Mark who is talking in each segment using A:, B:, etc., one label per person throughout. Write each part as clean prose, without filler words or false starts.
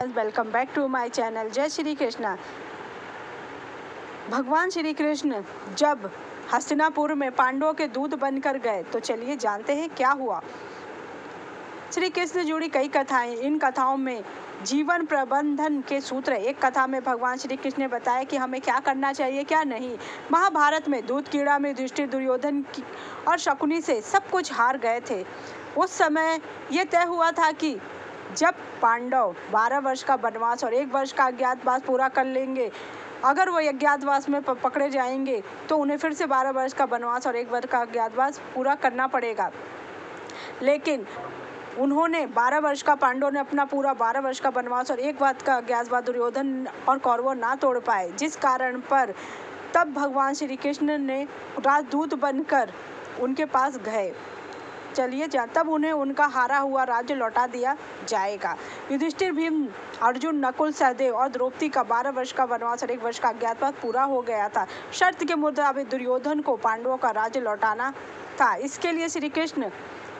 A: Welcome back to my channel. जय श्री कृष्णा। भगवान श्री कृष्ण जब हस्तिनापुर में पांडवों के दूत बनकर गए तो चलिए जानते हैं क्या हुआ। श्री कृष्ण से जुड़ी कई कथाएं, इन कथाओं में जीवन प्रबंधन के सूत्र। एक कथा में भगवान श्री कृष्ण ने बताया कि हमें क्या करना चाहिए क्या नहीं। महाभारत में दूध कीड़ा में युधिष्ठिर, दुर्योधन और शकुनी से सब कुछ हार गए थे। उस समय यह तय हुआ था कि जब पांडव 12 वर्ष का वनवास और 1 वर्ष का अज्ञातवास पूरा कर लेंगे, अगर वो अज्ञातवास में पकड़े जाएंगे तो उन्हें फिर से 12 वर्ष का वनवास और 1 वर्ष का अज्ञातवास पूरा करना पड़ेगा। लेकिन उन्होंने 12 वर्ष का पांडवों ने अपना पूरा 12 वर्ष का वनवास और 1 वर्ष का अज्ञातवास दुर्योधन और कौरवों ना तोड़ पाए, जिस कारण पर तब भगवान श्री कृष्ण ने राजदूत बनकर उनके पास गए। चलिए तब उन्हें उनका हारा हुआ राज्य लौटा दिया जाएगा। युधिष्ठिर, भीम, अर्जुन, नकुल, सहदेव और द्रौपदी का 12 वर्ष का वनवास और 1 वर्ष का अज्ञातवास पूरा हो गया था। शर्त के मुताबिक दुर्योधन को पांडवों का राज्य लौटाना था। इसके लिए श्री कृष्ण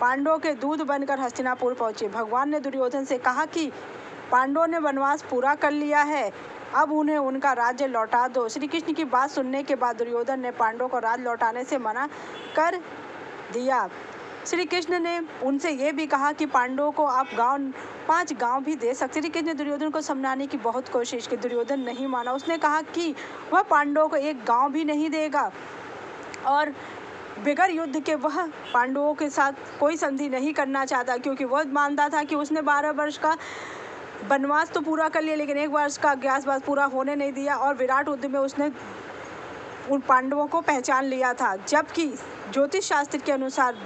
A: पांडवों के दूत बनकर हस्तिनापुर पहुंचे। भगवान ने दुर्योधन से कहा कि पांडवों ने वनवास पूरा कर लिया है, अब उन्हें उनका राज्य लौटा दो। श्री कृष्ण की बात सुनने के बाद दुर्योधन ने पांडवों को राज्य लौटाने से मना कर दिया। श्री कृष्ण ने उनसे यह भी कहा कि पांडवों को आप 5 गांव भी दे सकते। श्री कृष्ण ने दुर्योधन को समझाने की बहुत कोशिश की। दुर्योधन नहीं माना। उसने कहा कि वह पांडवों को 1 गांव भी नहीं देगा और बगैर युद्ध के वह पांडवों के साथ कोई संधि नहीं करना चाहता, क्योंकि वह मानता था कि उसने 12 वर्ष का वनवास तो पूरा कर लिया, लेकिन 1 वर्ष का अज्ञातवास पूरा होने नहीं दिया और विराट युद्ध में उसने उन पांडवों को पहचान लिया था, जबकि ज्योतिष शास्त्र के अनुसार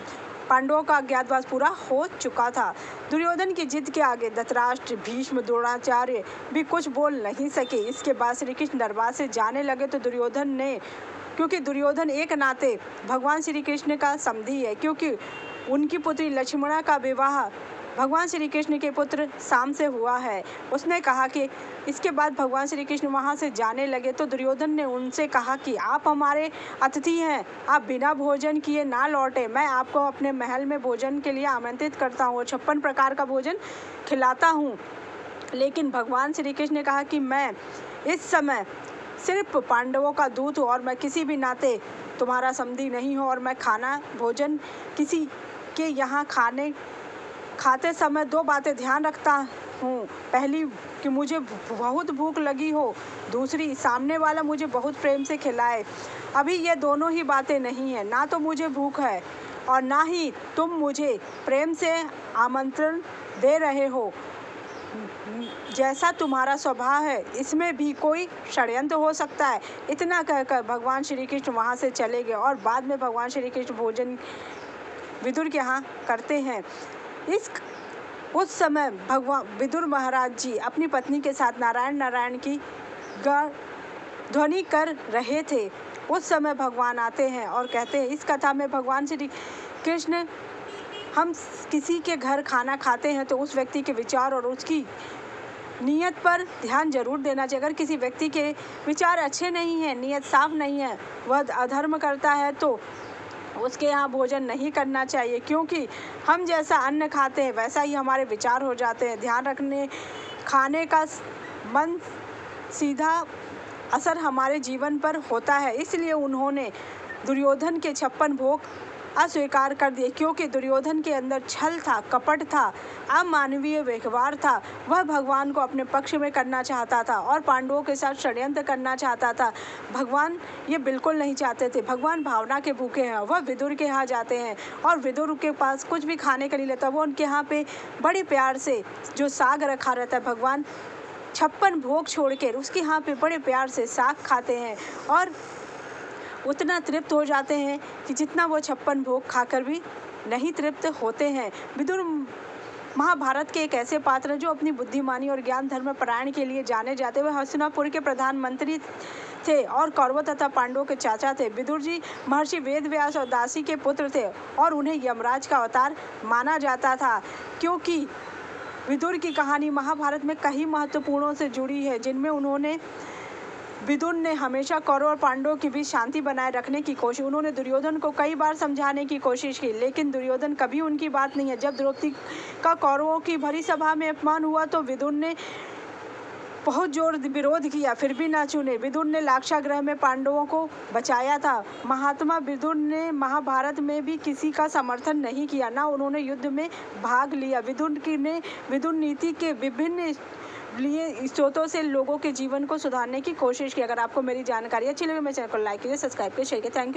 A: पांडवों का अज्ञातवास पूरा हो चुका था। दुर्योधन की जिद के आगे धृतराष्ट्र, भीष्म, द्रोणाचार्य भी कुछ बोल नहीं सके। इसके बाद श्री कृष्ण दरबार से जाने लगे तो दुर्योधन ने, क्योंकि दुर्योधन एक नाते भगवान श्री कृष्ण का समधी है, क्योंकि उनकी पुत्री लक्ष्मणा का विवाह भगवान श्री कृष्ण के पुत्र शाम से हुआ है। उसने कहा कि इसके बाद भगवान श्री कृष्ण वहाँ से जाने लगे तो दुर्योधन ने उनसे कहा कि आप हमारे अतिथि हैं, आप बिना भोजन किए ना लौटे। मैं आपको अपने महल में भोजन के लिए आमंत्रित करता हूँ, 56 प्रकार का भोजन खिलाता हूँ। लेकिन भगवान श्री कृष्ण ने कहा कि मैं इस समय सिर्फ पांडवों का दूत हूँ और मैं किसी भी नाते तुम्हारा समधी नहीं हूँ, और मैं खाना भोजन किसी के यहाँ खाते समय 2 बातें ध्यान रखता हूँ। पहली कि मुझे बहुत भूख लगी हो, दूसरी सामने वाला मुझे बहुत प्रेम से खिलाए। अभी ये दोनों ही बातें नहीं है, ना तो मुझे भूख है और ना ही तुम मुझे प्रेम से आमंत्रण दे रहे हो। जैसा तुम्हारा स्वभाव है इसमें भी कोई षड्यंत्र हो सकता है। इतना कहकर भगवान श्री कृष्ण वहाँ से चले गए और बाद में भगवान श्री कृष्ण भोजन विदुर के यहाँ करते हैं। उस समय भगवान विदुर महाराज जी अपनी पत्नी के साथ नारायण नारायण की ध्वनि कर रहे थे। उस समय भगवान आते हैं और कहते हैं, इस कथा में भगवान श्री कृष्ण, हम किसी के घर खाना खाते हैं तो उस व्यक्ति के विचार और उसकी नीयत पर ध्यान जरूर देना चाहिए। अगर किसी व्यक्ति के विचार अच्छे नहीं हैं, नीयत साफ नहीं है, वह अधर्म करता है तो उसके यहाँ भोजन नहीं करना चाहिए, क्योंकि हम जैसा अन्न खाते हैं वैसा ही हमारे विचार हो जाते हैं। ध्यान रखने, खाने का मन सीधा असर हमारे जीवन पर होता है। इसलिए उन्होंने दुर्योधन के 56 भोग अस्वीकार कर दिए, क्योंकि दुर्योधन के अंदर छल था, कपट था, अमानवीय व्यवहार था। वह भगवान को अपने पक्ष में करना चाहता था और पांडवों के साथ षड्यंत्र करना चाहता था। भगवान ये बिल्कुल नहीं चाहते थे। भगवान भावना के भूखे हैं। वह विदुर के यहाँ जाते हैं और विदुर के पास कुछ भी खाने का नहीं लेता। वो उनके यहाँ पे बड़े प्यार से जो साग रखा रहता है, भगवान 56 भोग छोड़कर उसके यहाँ पे बड़े प्यार से साग खाते हैं और उतना तृप्त हो जाते हैं कि जितना वो 56 भोग खाकर भी नहीं तृप्त होते हैं। विदुर महाभारत के एक ऐसे पात्र हैं जो अपनी बुद्धिमानी और ज्ञान धर्म परायण के लिए जाने जाते। वे हस्तिनापुर के प्रधानमंत्री थे और कौरवों तथा पांडवों के चाचा थे। विदुर जी महर्षि वेदव्यास और दासी के पुत्र थे और उन्हें यमराज का अवतार माना जाता था, क्योंकि विदुर की कहानी महाभारत में कई महत्वपूर्णों से जुड़ी है, जिनमें विदुर ने हमेशा कौरव और पांडवों के बीच शांति बनाए रखने की कोशिश। उन्होंने दुर्योधन को कई बार समझाने की कोशिश की, लेकिन दुर्योधन कभी उनकी बात नहीं है। जब द्रौपदी का कौरवों की भरी सभा में अपमान हुआ तो विदुर ने बहुत जोर विरोध किया, फिर भी न चुने। विदुर ने लाक्षागृह में पांडवों को बचाया था। महात्मा विदुर ने महाभारत में भी किसी का समर्थन नहीं किया, न उन्होंने युद्ध में भाग लिया। विदुर नीति के विभिन्न लिए स्रोतों से लोगों के जीवन को सुधारने की कोशिश की। अगर आपको मेरी जानकारी अच्छी लगे मेरे चैनल को लाइक कीजिए, सब्सक्राइब कीजिए, शेयर कीजिए। Thank you.